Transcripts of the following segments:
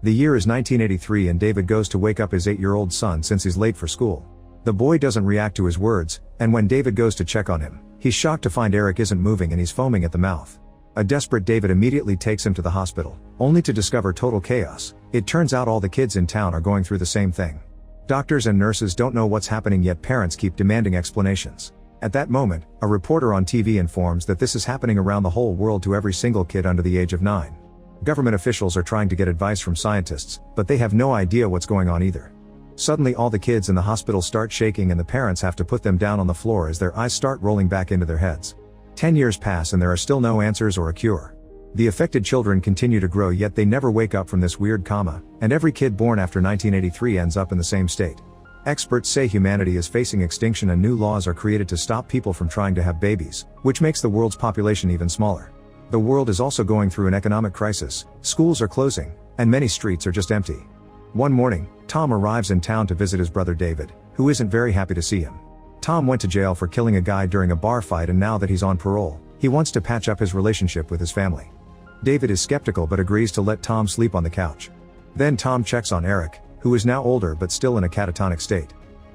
The year is 1983 and David goes to wake up his 8-year-old son since he's late for school. The boy doesn't react to his words, and when David goes to check on him, he's shocked to find Eric isn't moving and he's foaming at the mouth. A desperate David immediately takes him to the hospital, only to discover total chaos. It turns out all the kids in town are going through the same thing. Doctors and nurses don't know what's happening, yet parents keep demanding explanations. At that moment, a reporter on TV informs that this is happening around the whole world to every single kid under the age of 9. Government officials are trying to get advice from scientists, but they have no idea what's going on either. Suddenly all the kids in the hospital start shaking and the parents have to put them down on the floor as their eyes start rolling back into their heads. 10 years pass and there are still no answers or a cure. The affected children continue to grow, yet they never wake up from this weird coma, and every kid born after 1983 ends up in the same state. Experts say humanity is facing extinction and new laws are created to stop people from trying to have babies, which makes the world's population even smaller. The world is also going through an economic crisis, schools are closing, and many streets are just empty. One morning, Tom arrives in town to visit his brother David, who isn't very happy to see him. Tom went to jail for killing a guy during a bar fight, and now that he's on parole, he wants to patch up his relationship with his family. David is skeptical but agrees to let Tom sleep on the couch. Then Tom checks on Eric, who is now older but still in a catatonic state.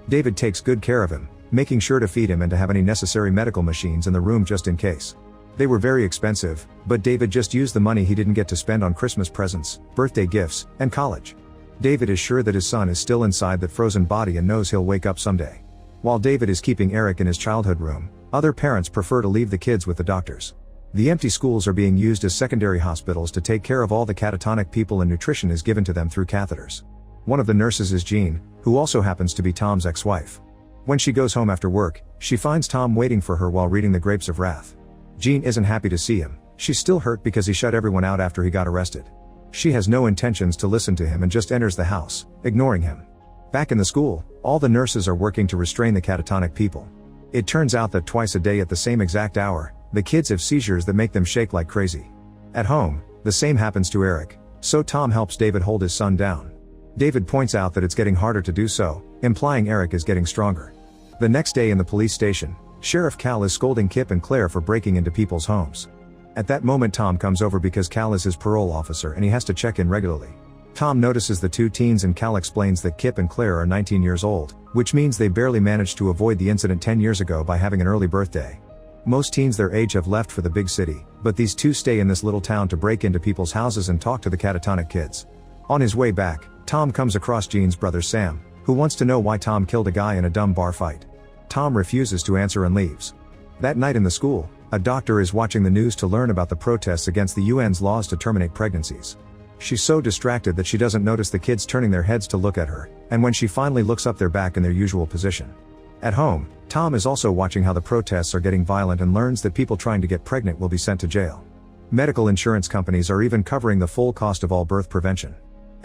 David takes good care of him, making sure to feed him and to have any necessary medical machines in the room just in case. They were very expensive, but David just used the money he didn't get to spend on Christmas presents, birthday gifts, and college. David is sure that his son is still inside that frozen body and knows he'll wake up someday. While David is keeping Eric in his childhood room, other parents prefer to leave the kids with the doctors. The empty schools are being used as secondary hospitals to take care of all the catatonic people, and nutrition is given to them through catheters. One of the nurses is Jean, who also happens to be Tom's ex-wife. When she goes home after work, she finds Tom waiting for her while reading The Grapes of Wrath. Jean isn't happy to see him. She's still hurt because he shut everyone out after he got arrested. She has no intentions to listen to him and just enters the house, ignoring him. Back in the school, all the nurses are working to restrain the catatonic people. It turns out that twice a day at the same exact hour, the kids have seizures that make them shake like crazy. At home, the same happens to Eric, so Tom helps David hold his son down. David points out that it's getting harder to do so, implying Eric is getting stronger. The next day in the police station, Sheriff Cal is scolding Kip and Claire for breaking into people's homes. At that moment Tom comes over because Cal is his parole officer and he has to check in regularly. Tom notices the two teens and Cal explains that Kip and Claire are 19 years old, which means they barely managed to avoid the incident 10 years ago by having an early birthday. Most teens their age have left for the big city, but these two stay in this little town to break into people's houses and talk to the catatonic kids. On his way back, Tom comes across Jean's brother Sam, who wants to know why Tom killed a guy in a dumb bar fight. Tom refuses to answer and leaves. That night in the school, a doctor is watching the news to learn about the protests against the UN's laws to terminate pregnancies. She's so distracted that she doesn't notice the kids turning their heads to look at her, and when she finally looks up, they're back in their usual position. At home, Tom is also watching how the protests are getting violent and learns that people trying to get pregnant will be sent to jail. Medical insurance companies are even covering the full cost of all birth prevention.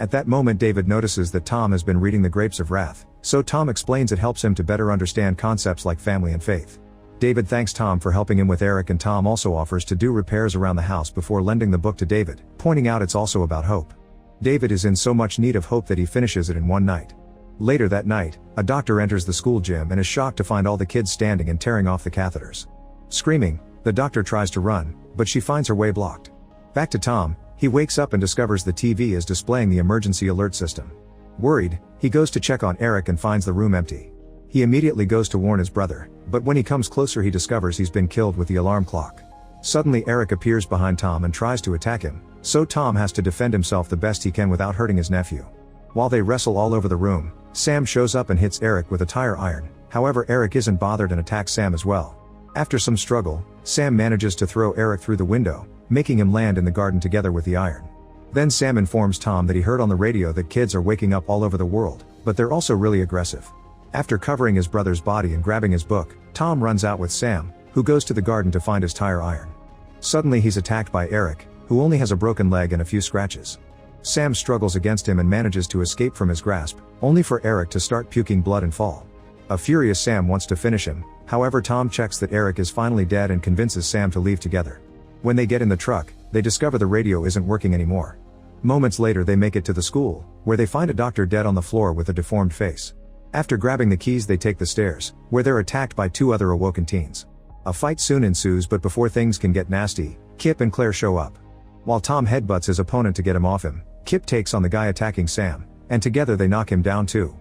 At that moment David notices that Tom has been reading The Grapes of Wrath, so Tom explains it helps him to better understand concepts like family and faith. David thanks Tom for helping him with Eric, and Tom also offers to do repairs around the house before lending the book to David, pointing out it's also about hope. David is in so much need of hope that he finishes it in one night. Later that night, a doctor enters the school gym and is shocked to find all the kids standing and tearing off the catheters. Screaming, the doctor tries to run, but she finds her way blocked. Back to Tom, he wakes up and discovers the TV is displaying the emergency alert system. Worried, he goes to check on Eric and finds the room empty. He immediately goes to warn his brother, but when he comes closer he discovers he's been killed with the alarm clock. Suddenly Eric appears behind Tom and tries to attack him, so Tom has to defend himself the best he can without hurting his nephew. While they wrestle all over the room, Sam shows up and hits Eric with a tire iron. However, Eric isn't bothered and attacks Sam as well. After some struggle, Sam manages to throw Eric through the window, making him land in the garden together with the iron. Then Sam informs Tom that he heard on the radio that kids are waking up all over the world, but they're also really aggressive. After covering his brother's body and grabbing his book, Tom runs out with Sam, who goes to the garden to find his tire iron. Suddenly he's attacked by Eric, who only has a broken leg and a few scratches. Sam struggles against him and manages to escape from his grasp, only for Eric to start puking blood and fall. A furious Sam wants to finish him, however Tom checks that Eric is finally dead and convinces Sam to leave together. When they get in the truck, they discover the radio isn't working anymore. Moments later they make it to the school, where they find a doctor dead on the floor with a deformed face. After grabbing the keys they take the stairs, where they're attacked by two other awoken teens. A fight soon ensues, but before things can get nasty, Kip and Claire show up. While Tom headbutts his opponent to get him off him, Kip takes on the guy attacking Sam, and together they knock him down too.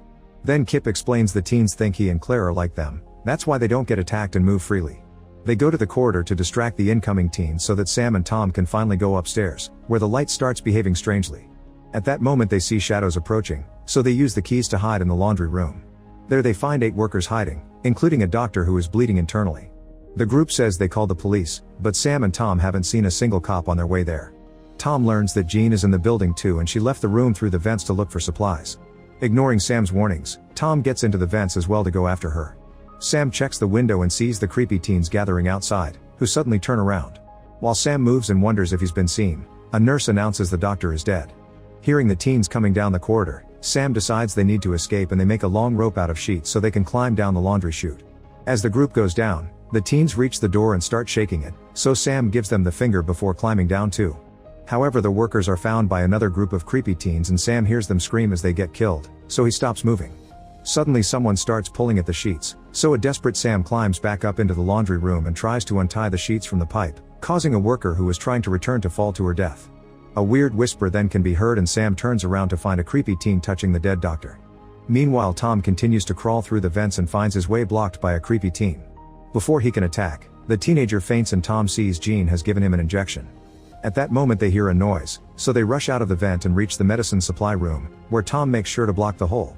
Then Kip explains the teens think he and Claire are like them, that's why they don't get attacked and move freely. They go to the corridor to distract the incoming teens so that Sam and Tom can finally go upstairs, where the light starts behaving strangely. At that moment they see shadows approaching, so they use the keys to hide in the laundry room. There they find 8 workers hiding, including a doctor who is bleeding internally. The group says they called the police, but Sam and Tom haven't seen a single cop on their way there. Tom learns that Jean is in the building too and she left the room through the vents to look for supplies. Ignoring Sam's warnings, Tom gets into the vents as well to go after her. Sam checks the window and sees the creepy teens gathering outside, who suddenly turn around. While Sam moves and wonders if he's been seen, a nurse announces the doctor is dead. Hearing the teens coming down the corridor, Sam decides they need to escape and they make a long rope out of sheets so they can climb down the laundry chute. As the group goes down, the teens reach the door and start shaking it, so Sam gives them the finger before climbing down too. However, the workers are found by another group of creepy teens and Sam hears them scream as they get killed, so he stops moving. Suddenly someone starts pulling at the sheets, so a desperate Sam climbs back up into the laundry room and tries to untie the sheets from the pipe, causing a worker who is trying to return to fall to her death. A weird whisper then can be heard and Sam turns around to find a creepy teen touching the dead doctor. Meanwhile, Tom continues to crawl through the vents and finds his way blocked by a creepy teen. Before he can attack, the teenager faints and Tom sees Jean has given him an injection. At that moment they hear a noise, so they rush out of the vent and reach the medicine supply room, where Tom makes sure to block the hole.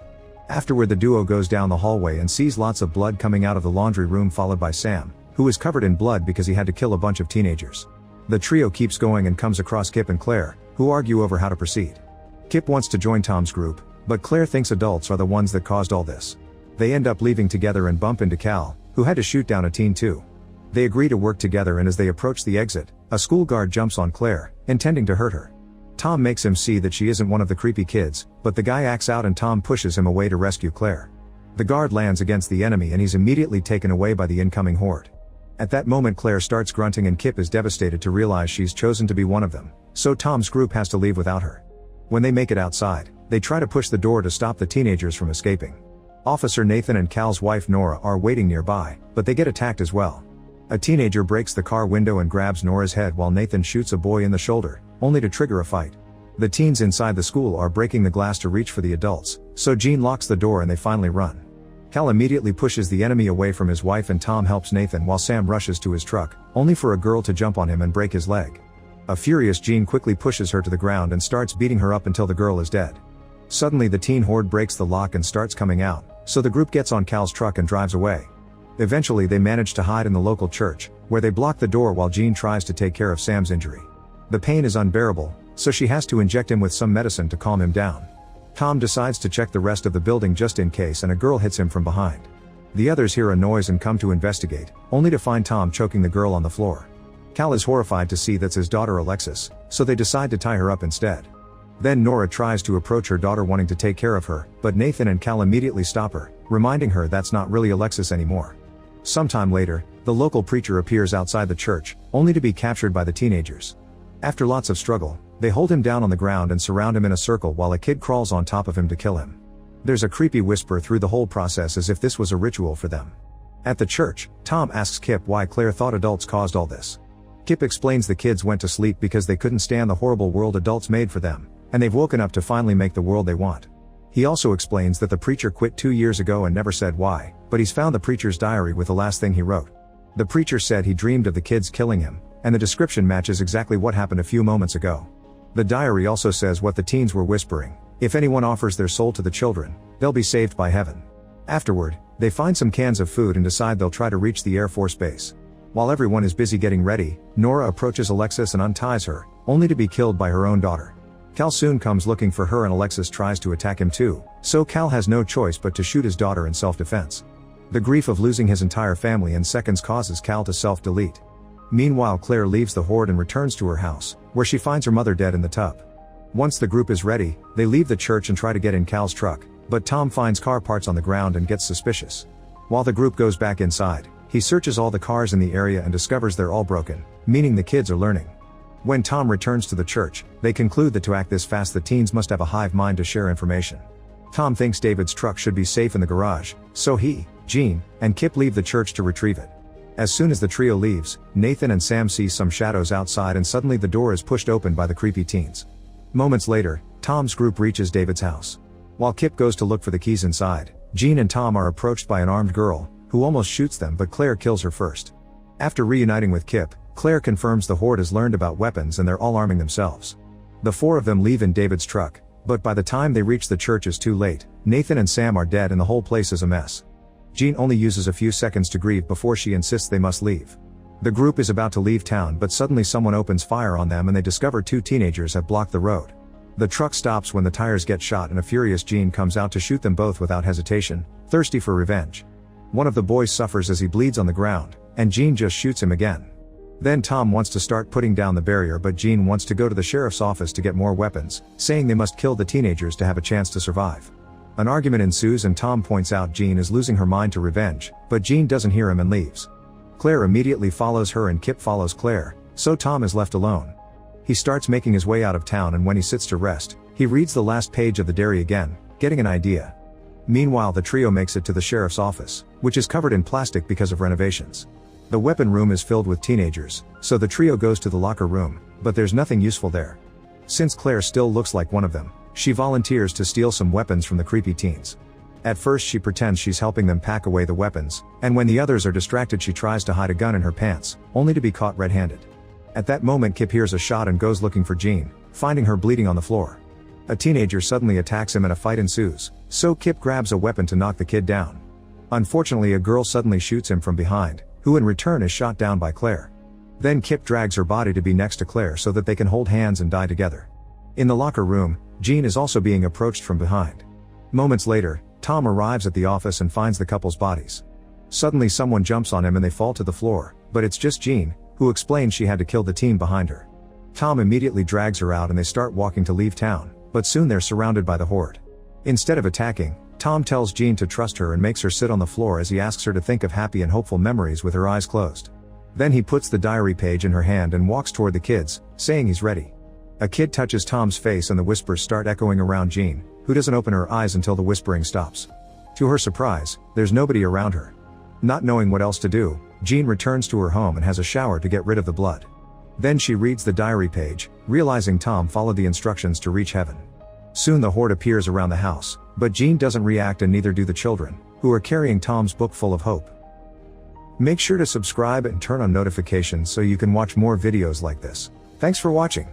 Afterward the duo goes down the hallway and sees lots of blood coming out of the laundry room, followed by Sam, who is covered in blood because he had to kill a bunch of teenagers. The trio keeps going and comes across Kip and Claire, who argue over how to proceed. Kip wants to join Tom's group, but Claire thinks adults are the ones that caused all this. They end up leaving together and bump into Cal, who had to shoot down a teen too. They agree to work together and as they approach the exit, a school guard jumps on Claire, intending to hurt her. Tom makes him see that she isn't one of the creepy kids, but the guy acts out and Tom pushes him away to rescue Claire. The guard lands against the enemy and he's immediately taken away by the incoming horde. At that moment Claire starts grunting and Kip is devastated to realize she's chosen to be one of them, so Tom's group has to leave without her. When they make it outside, they try to push the door to stop the teenagers from escaping. Officer Nathan and Cal's wife Nora are waiting nearby, but they get attacked as well. A teenager breaks the car window and grabs Nora's head while Nathan shoots a boy in the shoulder, only to trigger a fight. The teens inside the school are breaking the glass to reach for the adults, so Jean locks the door and they finally run. Cal immediately pushes the enemy away from his wife and Tom helps Nathan while Sam rushes to his truck, only for a girl to jump on him and break his leg. A furious Jean quickly pushes her to the ground and starts beating her up until the girl is dead. Suddenly the teen horde breaks the lock and starts coming out, so the group gets on Cal's truck and drives away. Eventually they manage to hide in the local church, where they block the door while Jean tries to take care of Sam's injury. The pain is unbearable, so she has to inject him with some medicine to calm him down. Tom decides to check the rest of the building just in case and a girl hits him from behind. The others hear a noise and come to investigate, only to find Tom choking the girl on the floor. Cal is horrified to see that's his daughter Alexis, so they decide to tie her up instead. Then Nora tries to approach her daughter wanting to take care of her, but Nathan and Cal immediately stop her, reminding her that's not really Alexis anymore. Sometime later, the local preacher appears outside the church, only to be captured by the teenagers. After lots of struggle, they hold him down on the ground and surround him in a circle while a kid crawls on top of him to kill him. There's a creepy whisper through the whole process as if this was a ritual for them. At the church, Tom asks Kip why Claire thought adults caused all this. Kip explains the kids went to sleep because they couldn't stand the horrible world adults made for them, and they've woken up to finally make the world they want. He also explains that the preacher quit 2 years ago and never said why, but he's found the preacher's diary with the last thing he wrote. The preacher said he dreamed of the kids killing him, and the description matches exactly what happened a few moments ago. The diary also says what the teens were whispering: if anyone offers their soul to the children, they'll be saved by heaven. Afterward, they find some cans of food and decide they'll try to reach the Air Force Base. While everyone is busy getting ready, Nora approaches Alexis and unties her, only to be killed by her own daughter. Cal soon comes looking for her and Alexis tries to attack him too, so Cal has no choice but to shoot his daughter in self-defense. The grief of losing his entire family in seconds causes Cal to self-delete. Meanwhile, Claire leaves the horde and returns to her house, where she finds her mother dead in the tub. Once the group is ready, they leave the church and try to get in Cal's truck, but Tom finds car parts on the ground and gets suspicious. While the group goes back inside, he searches all the cars in the area and discovers they're all broken, meaning the kids are learning. When Tom returns to the church, they conclude that to act this fast the teens must have a hive mind to share information. Tom thinks David's truck should be safe in the garage, so he, Jean, and Kip leave the church to retrieve it. As soon as the trio leaves, Nathan and Sam see some shadows outside and suddenly the door is pushed open by the creepy teens. Moments later, Tom's group reaches David's house. While Kip goes to look for the keys inside, Jean and Tom are approached by an armed girl, who almost shoots them, but Claire kills her first. After reuniting with Kip, Claire confirms the Horde has learned about weapons and they're all arming themselves. The four of them leave in David's truck, but by the time they reach the church it's too late. Nathan and Sam are dead and the whole place is a mess. Jean only uses a few seconds to grieve before she insists they must leave. The group is about to leave town, but suddenly someone opens fire on them and they discover two teenagers have blocked the road. The truck stops when the tires get shot and a furious Jean comes out to shoot them both without hesitation, thirsty for revenge. One of the boys suffers as he bleeds on the ground, and Jean just shoots him again. Then Tom wants to start putting down the barrier, but Jean wants to go to the sheriff's office to get more weapons, saying they must kill the teenagers to have a chance to survive. An argument ensues and Tom points out Jean is losing her mind to revenge, but Jean doesn't hear him and leaves. Claire immediately follows her and Kip follows Claire, so Tom is left alone. He starts making his way out of town, and when he sits to rest, he reads the last page of the diary again, getting an idea. Meanwhile, the trio makes it to the sheriff's office, which is covered in plastic because of renovations. The weapon room is filled with teenagers, so the trio goes to the locker room, but there's nothing useful there. Since Claire still looks like one of them, she volunteers to steal some weapons from the creepy teens. At first she pretends she's helping them pack away the weapons, and when the others are distracted she tries to hide a gun in her pants, only to be caught red-handed. At that moment Kip hears a shot and goes looking for Jean, finding her bleeding on the floor. A teenager suddenly attacks him and a fight ensues, so Kip grabs a weapon to knock the kid down. Unfortunately, a girl suddenly shoots him from behind, who in return is shot down by Claire. Then Kip drags her body to be next to Claire so that they can hold hands and die together. In the locker room, Jean is also being approached from behind. Moments later, Tom arrives at the office and finds the couple's bodies. Suddenly someone jumps on him and they fall to the floor, but it's just Jean, who explains she had to kill the team behind her. Tom immediately drags her out and they start walking to leave town, but soon they're surrounded by the Horde. Instead of attacking, Tom tells Jean to trust her and makes her sit on the floor as he asks her to think of happy and hopeful memories with her eyes closed. Then he puts the diary page in her hand and walks toward the kids, saying he's ready. A kid touches Tom's face and the whispers start echoing around Jean, who doesn't open her eyes until the whispering stops. To her surprise, there's nobody around her. Not knowing what else to do, Jean returns to her home and has a shower to get rid of the blood. Then she reads the diary page, realizing Tom followed the instructions to reach heaven. Soon the Horde appears around the house, but Jean doesn't react and neither do the children, who are carrying Tom's book full of hope. Make sure to subscribe and turn on notifications so you can watch more videos like this. Thanks for watching.